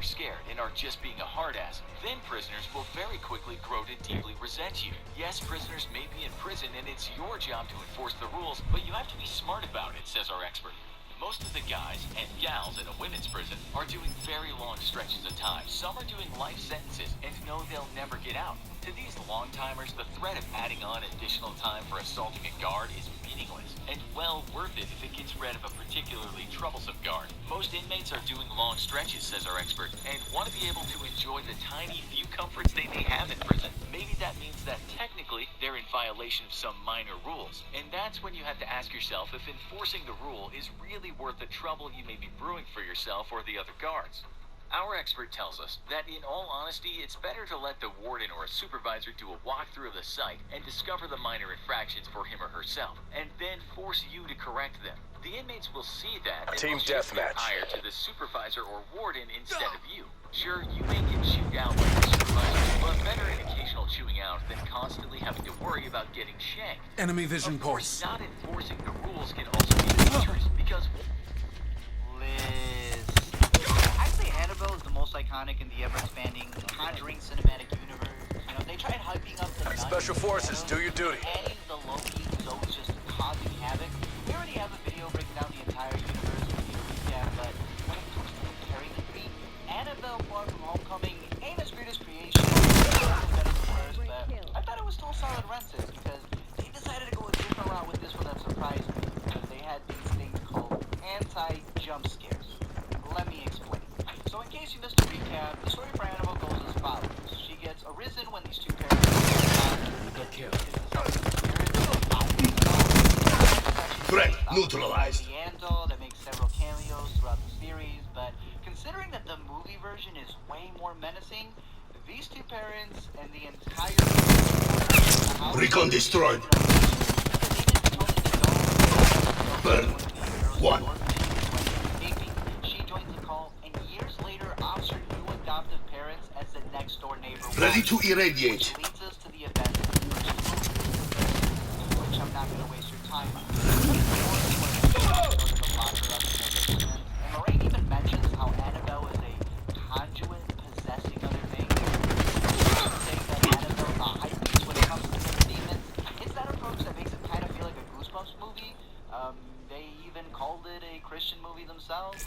you're scared and are just being a hard ass, then prisoners will very quickly grow to deeply resent you. Yes, prisoners may be in prison and it's your job to enforce the rules, but you have to be smart about it, says our expert. Most of the guys and gals in a women's prison are doing very long stretches of time. Some are doing life sentences and know they'll never get out. To these long-timers, the threat of adding on additional time for assaulting a guard is meaningless, and well worth it if it gets rid of a particularly troublesome guard. Most inmates are doing long stretches, says our expert, and want to be able to enjoy the tiny few comforts they may have in prison. Maybe that means that technically they're in violation of some minor rules, and that's when you have to ask yourself if enforcing the rule is really worth the trouble you may be brewing for yourself or the other guards. Our expert tells us that in all honesty, it's better to let the warden or a supervisor do a walkthrough of the site and discover the minor infractions for him or herself, and then force you to correct them. The inmates will see that and Team will shift their deathmatch. ire to the supervisor or warden instead of you. Sure, you may get chewed out by the supervisor, but better an occasional chewing out than constantly having to worry about getting shanked. Enemy vision Of course, pulse. not enforcing the rules can also be dangerous, because Liz. I'd say Annabelle is the most iconic in the ever-expanding Conjuring cinematic universe. You know, they tried hyping up the Special forces, do your duty. Annie's the Loki who's always just causing havoc. We already have a video breaking down the entire universe with the recap, but when it comes to carrying the three, Annabelle Far from Homecoming ain't as great as creation. Better than first, but I thought it was still solid Rensis because they decided to go a different route with this one that surprised me because they had these things called anti-jump scares. Let me explain. So in case you missed a recap, the story for Annabelle goes as follows. She gets arisen when these two parents Good kill. Threat neutralized. D'Angelo that makes several cameos throughout the series, but considering that the movie version is way more menacing, these two parents and the entire Recon destroyed. Burn. One. She joins the call, and years later offers her new adoptive parents as the next door neighbor. Ready to irradiate. Which leads us to the event, which I'm not going to waste your time on. And Lorraine even mentions how Annabelle is a conduit possessing other things. Saying that Annabelle is a hype beast when it comes to the demons. It's that approach that makes it kind of feel like a Goosebumps movie. They even called it a Christian movie themselves.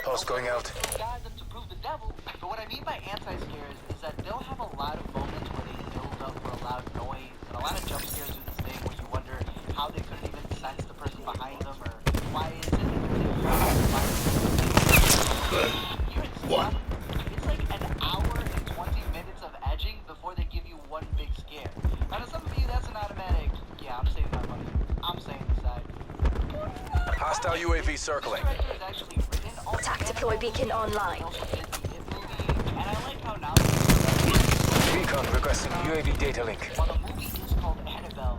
Pulse going out. God them to prove the devil. But what I mean by anti-scares is that they'll have a lot of moments where they build up for a loud noise, and a lot of jump scares do this thing where you wonder how they couldn't even sense the person behind them, or why isn't it One. It's like an hour and 20 minutes of edging before they give you one big scare. Now to some of you that's an automatic, yeah, I'm saving my money. I'm saying the side. Hostile UAV circling. Attack deploy beacon online. And I like how now Recon requesting UAV data link. while the movie is called Annabelle,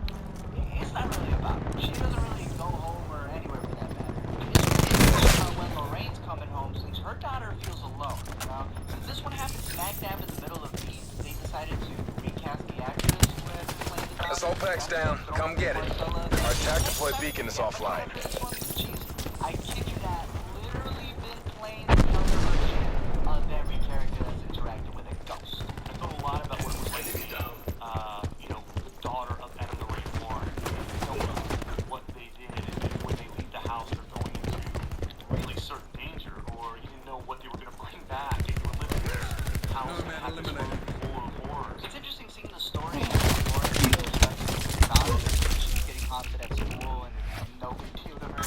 it's not really about her. She doesn't really go home or anywhere for that matter. It's really about when Lorraine's coming home since her daughter feels alone. Now, since this one happened smack dab in the middle of Beast, they decided to recast the actress who had been playing the daughter. Assault pack's down. Come get it. Our attack deploy beacon is offline. I kid you not, literally been playing the younger version of every character that's interacted with a ghost. I thought a lot about what it was like to be, the daughter of Ed and Lorraine Warren. What they did, and when they leave the house, they're going into really certain danger, or you didn't know what they were going to bring back, and you were living in this house that had this room full of horrors. It's interesting seeing the story of Lauren she's getting haunted at school and no big deal to her.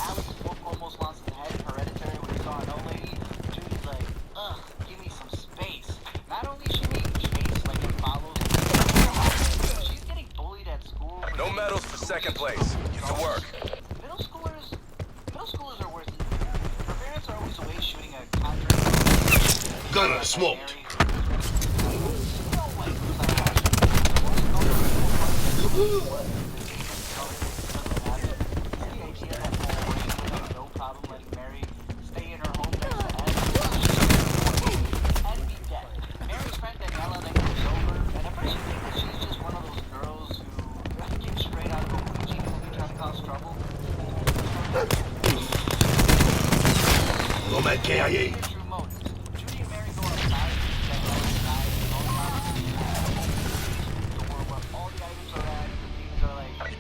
Alex almost lost his head in Hereditary when he saw an old lady. Judy's like, ugh, give me some space. Not only is she being chased like it follows, she's getting bullied at school. No medals for second place. Get to work. Middle schoolers are worse than her parents are always away shooting a Conjuring. Gunner smoked. No problem letting Mary stay in her home next to Ed. Ed be dead. Mary's friend Daniela then comes over, and at first you think that she's just one of those girls who came straight out of a Ouija movie trying to cause trouble. Nomad KIA. True motives. Judy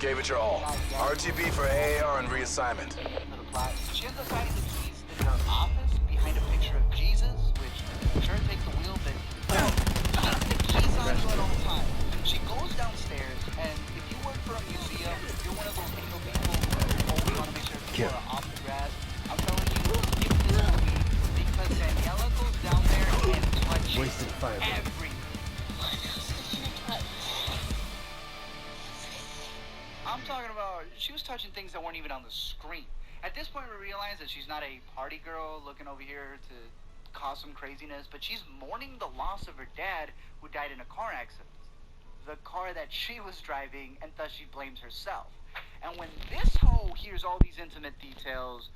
gave it your all. RTB for AAR and reassignment. For the plot. She ends up finding the keys in her office behind a picture of Jesus, which sure takes the wheel, but she has the keys on you at all times. She goes downstairs, and if you work for a museum, you're one of those people who always want to make sure people are off the grass. I'm telling you, skip this movie because Daniela goes down there and touches everything. I'm talking about, she was touching things that weren't even on the screen. At this point, we realize that she's not a party girl looking over here to cause some craziness, but she's mourning the loss of her dad who died in a car accident. The car that she was driving, and thus she blames herself. And when this hoe hears all these intimate details,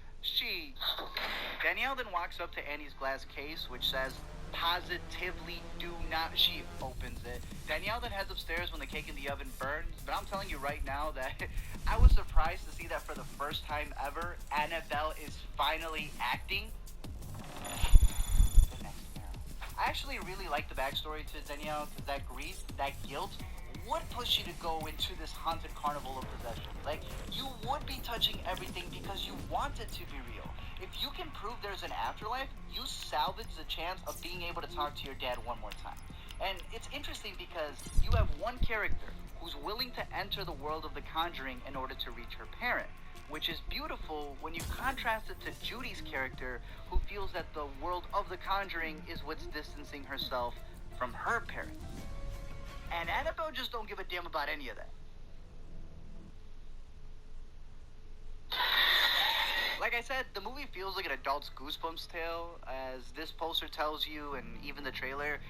Danielle then walks up to Annie's glass case, which says, positively do not. She opens it. Danielle then heads upstairs when the cake in the oven burns, but I'm telling you right now that I was surprised to see that for the first time ever, Annabelle is finally acting. The next era. I actually really like the backstory to Danielle, because that grief, that guilt, would push you to go into this haunted carnival of possession. Like, you would be touching everything because you want it to be real. If you can prove there's an afterlife, you salvage the chance of being able to talk to your dad one more time. And it's interesting because you have one character who's willing to enter the world of The Conjuring in order to reach her parent, which is beautiful when you contrast it to Judy's character, who feels that the world of The Conjuring is what's distancing herself from her parents. And Annabelle just don't give a damn about any of that. Like I said, the movie feels like an adult's Goosebumps tale, as this poster tells you, and even the trailer.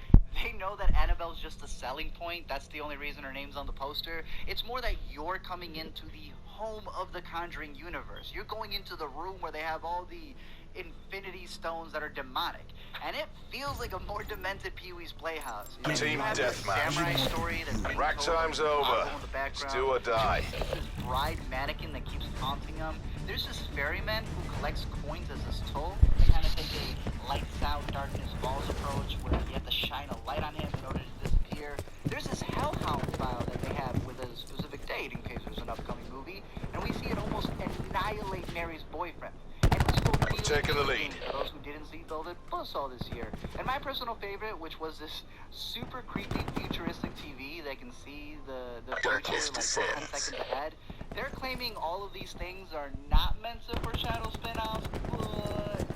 They know that Annabelle's just a selling point. That's the only reason her name's on the poster. It's more that you're coming into the home of the Conjuring universe. You're going into the room where they have all the infinity stones that are demonic. And it feels like a more demented Pee-wee's Playhouse. You know, Team you have this deathmatch. samurai story that's being Rack told time's with over. Mongo in the background. Let's do or die. This bride mannequin that keeps taunting him. There's this ferryman who collects coins as his toll. They kind of take a lights out, darkness falls approach where you have to shine a light on him in order to disappear. There's this hellhound file that they have with a specific date in case there's an upcoming movie, and we see it almost annihilate Mary's boyfriend. And who's going to Taking the lead. For those who didn't see Build-It, Buzzsaw this year. And my personal favorite, which was this super creepy futuristic TV that can see the future like 10 seconds ahead. They're claiming all of these things are not meant to foreshadow spin-offs, but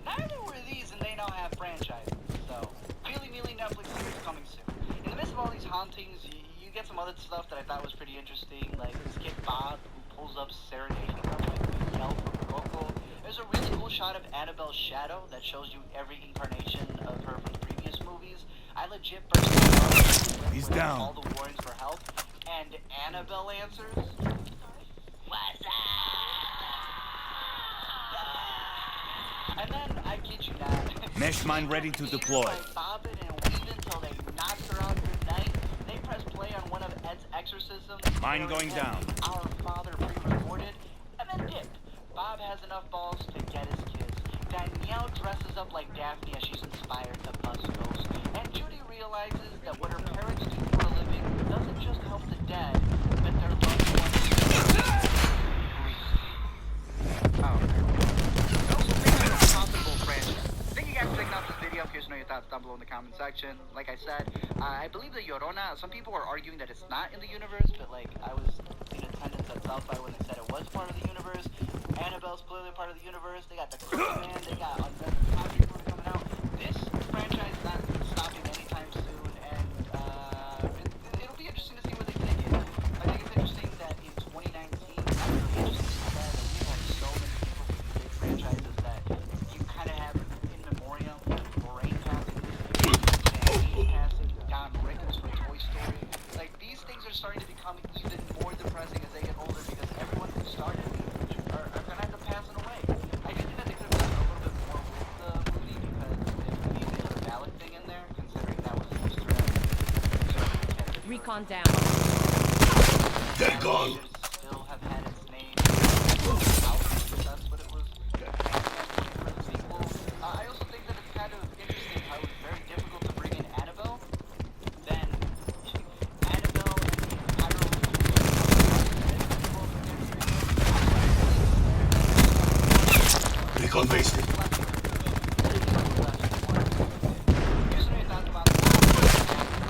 neither were these, and they now have franchises. So, mealy Netflix series coming soon. In the midst of all these hauntings, you get some other stuff that I thought was pretty interesting, like this kid Bob who pulls up serenading her with the yell from Coco. There's a really cool shot of Annabelle's shadow that shows you every incarnation of her from the previous movies. I legit personally He's down. All the warnings for help, and Annabelle answers, "What's up?" And then, I kid you not, Mesh mine ready to deploy. Like bobbing and weaving until they knocked her out good night. They press play on one of Ed's exorcisms. Mine going down. Our Father pre-recorded, and then dip. Bob has enough balls to get his kiss. Danielle dresses up like Daphne as she's inspired to bust ghosts. And Judy realizes that what her parents do for a living doesn't just help the dead, but their loved ones. I also think it's a possible franchise. Thank you guys for checking out this video. Please know your thoughts down below in the comment section. Like I said, I believe the Llorona, some people are arguing that it's not in the universe, but like I was in attendance at South by when they said it was part of the universe. Annabelle's clearly part of the universe. They got the Man, they got another Conjuring movie coming out. This franchise is not stopping anytime soon, and it'll be interesting to see where they take it. I think it's interesting that in 2019, I'm really interested in that we have so many people who create franchises that you kind of have in memoriam. Lorraine passing this year, passing, Don Rickles from Toy Story. Like, these things are starting to become even more depressing as they get older because everyone who started are gonna end up passing away. I do think that they could have done a little bit more with the movie because if they did a ballot thing in there, considering that was an Easter egg. Recon down. They're gone. Still have had its name out because that's what it was for the sequel. I also think that it's kind of interesting how it was very difficult to bring in Annabelle. Then Annabelle and Hyrule Recon wasted.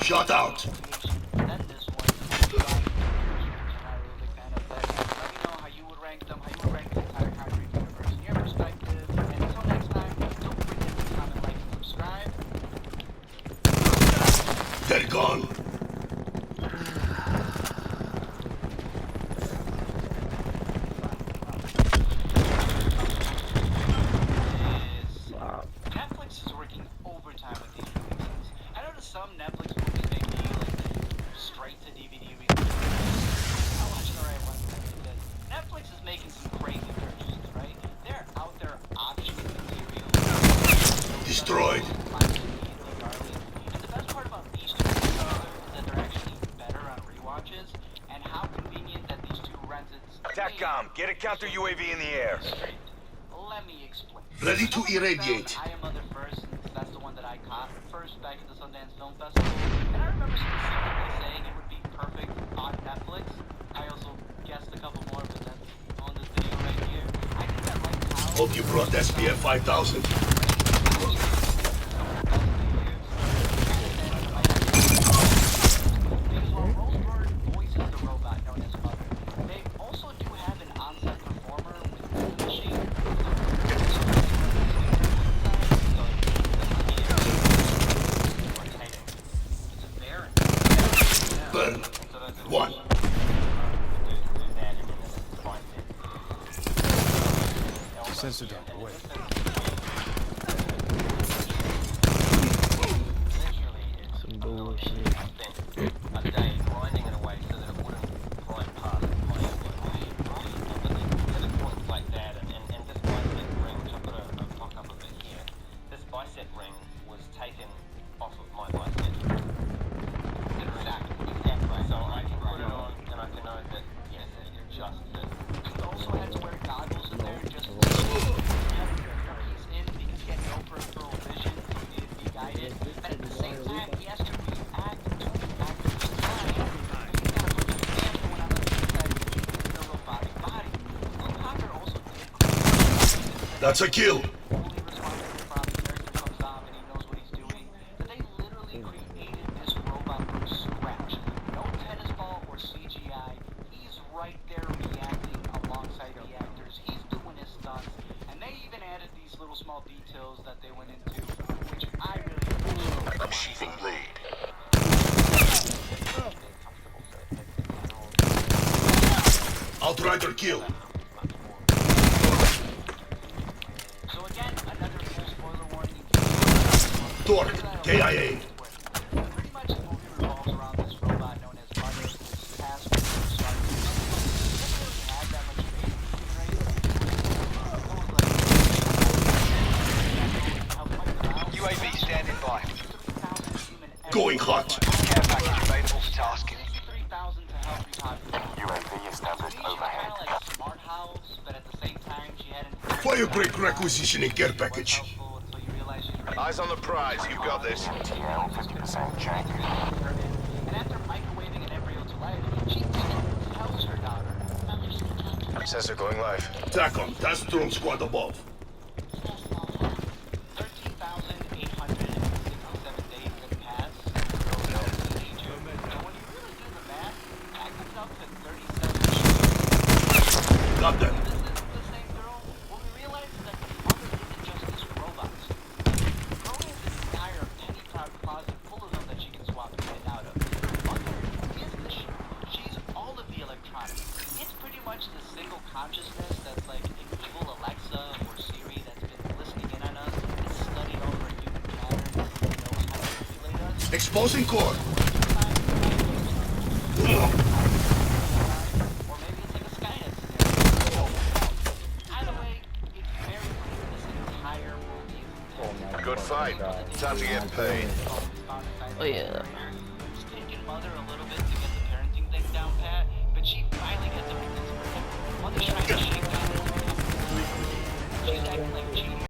Shot out. Then this one. I'm not a big fan of that. Let me know how you would rank them, how you would rank the entire Concrete universe in your perspective. And until next time, don't forget to comment, like, and subscribe. They're gone. Netflix is working overtime with these releases. I noticed some Netflix movies may be like straight to DVD releases. I'll watch the right one. Because Netflix is making some crazy purchases, right? They're out there optioning material. Destroyed. And the best part about these two movies is that they're actually better on rewatches, and how convenient that these two rented. TACCOM, get a counter UAV in the air. Straight. Let me explain. Ready to Someone irradiate. found I Am Mother first, since that's the one that I caught first back at the Sundance Film Festival. And I remember specifically saying it would be perfect on Netflix. I also guessed a couple more, but that's on this video right here. I think that like how... Hope you brought SPF 5000. Because while Roseburn voices the robot known as Mother, they also do have an on-set performer with the machine. Burn. One. Sensor down. Away. Some bullshit. A day grinding it away so that it wouldn't grind past my it wasn't like that, and this bicep ring, which I've got a mock up of it here, this bicep ring was taken off of my bicep. Exactly. So I can put it on and I can know that yes, it adjusted. You also had to wear goggles in there just to have your piece in because he had no peripheral vision, so he needed to be guided. But at the same time, he has to react to the actor's time. He's got to put the stand going on the inside of the robotic body. Will Cocker also did That's a kill. fully responsible for how the character comes off and he knows what he's doing. That they literally created this robot from scratch. No tennis ball or CGI. He's right there reacting alongside the actors. He's doing his stunts. And they even added these little small details that they went into, which I really appreciate. Achieving lead. Outrider kill. So again, another full spoiler warning. Torque. KIA. Pretty much the movie revolves around this robot known as Mother, who's tasked with starting to doesn't really have that much faith, right? UAV standing by. Going hot. Care package available for tasking. 3,000 to help repopulate. UAV established overhead. Kind of like Smart House, but at the same time, she hadn't. Firebreak requisitioning care package. Helpful until you realize she's ready. Eyes on the prize, you got this. TL 50% check. And after microwaving an embryo to life, she even tells her daughter. Sensor going live. TACCOM. Task drone squad above. 13,867 days have passed since the Roosevelt teenager. And when you really do the math, that comes up to 37 Got them. This isn't the same girl. What we realize is that the mother isn't just this robot. The girl has an entire penny closet full of them that she can swap in and out of. Mother is the she's all of the electronics. It's pretty much the single consciousness that's like an evil Alexa or Siri that's been listening in on us. It's studied over a human pattern and knows how to manipulate us. Exposing core. Or maybe it's like a Skynet scenario. Either way, it's very clear this entire movie is Good fight. Time to get paid. Oh yeah. It's taken Mother a little bit to get the parenting thing down pat, but she finally gets a Mother's trying to shake down. She's acting